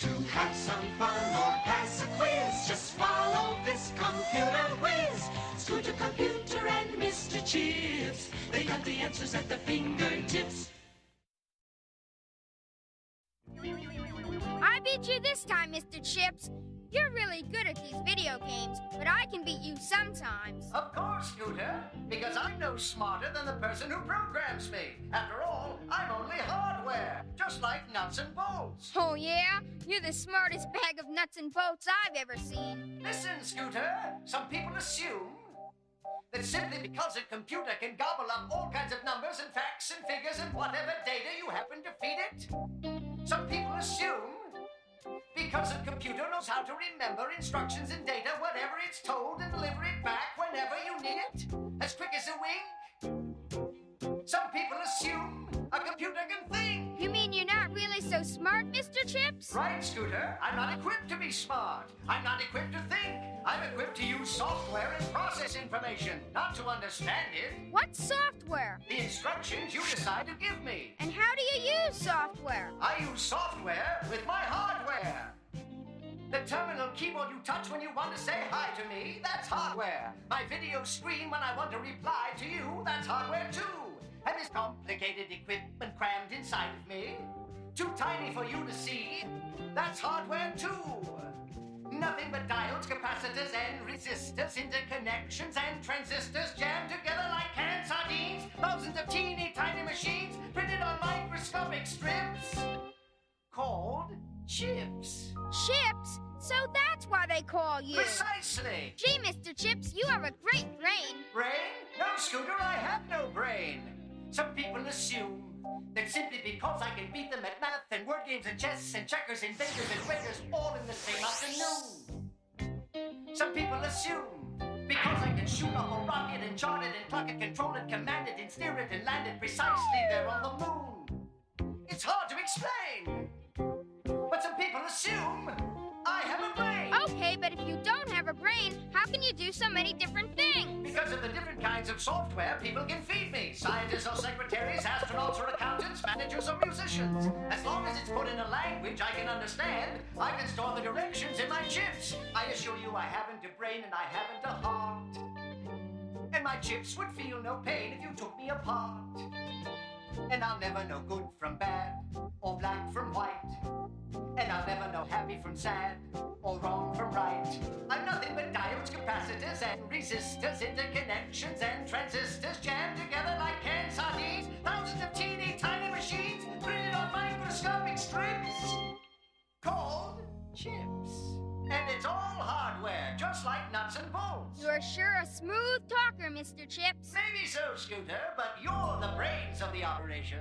To have some fun or pass a quiz, just follow this computer whiz. Scooter Computer and Mr. Chips, they got the answers at their fingertips. I beat you this time, Mr. Chips. You're really good at these video games, but I can beat you sometimes. Of course, Scooter, because I'm no smarter than the person who programs me. After all, I'm only hardware, just like nuts and bolts. Oh, yeah? You're the smartest bag of nuts and bolts I've ever seen. Listen, Scooter, some people assume that simply because a computer can gobble up all kinds of numbers and facts and figures and whatever data you happen to feed it, some people assume because a computer knows how to remember instructions and data, whatever it's told, and deliver it back whenever you need it, as quick as a wink. Some people assume a computer can think. You mean you're not really so smart, Mr. Chips? Right, Scooter. I'm not equipped to be smart. I'm not equipped to think. I'm equipped to use software and process information, not to understand it. What software? The instructions you decide to give me. And how do you use software? I use software with my hardware. The terminal keyboard you touch when you want to say hi to me, that's hardware. My video screen when I want to reply to you, that's hardware too. And this complicated equipment crammed inside of me, too tiny for you to see, that's hardware too. Nothing but diodes, capacitors, and resistors, interconnections, and transistors jammed together like canned sardines. Thousands of teeny tiny machines printed on microscopic strips called chips. Chips? So that's why they call you. Precisely. Gee, Mr. Chips, you have a great brain. Brain? No, Scooter, I have no brain. Some people assume that simply because I can beat them at math and word games and chess and checkers and fingers and fingers all in the same afternoon. Some people assume because I can shoot off a rocket and chart it and clock it, control it, command it and steer it and land it precisely there on the moon. It's hard to explain. But some people assume I have a brain. Okay, but if you don't have a brain, how can you do so many different things? Because of the different kinds of software people can feed me. Scientists or secretaries, astronauts or accountants, managers or musicians. As long as it's put in a language I can understand, I can store the directions in my chips. I assure you I haven't a brain and I haven't a heart. And my chips would feel no pain if you took me apart. And I'll never know good from bad, or black from white. And I'll never know happy from sad, or wrong from right. I'm nothing but diodes, capacitors, and resistors, interconnections, and transistors jammed together like canned sardines. Thousands of teeny tiny machines printed on microscopic strips called chips. And it's all hardware, just like nuts and bolts. You're sure a smooth talker, Mr. Chips. Maybe so, Scooter, but you're the brains of the operation.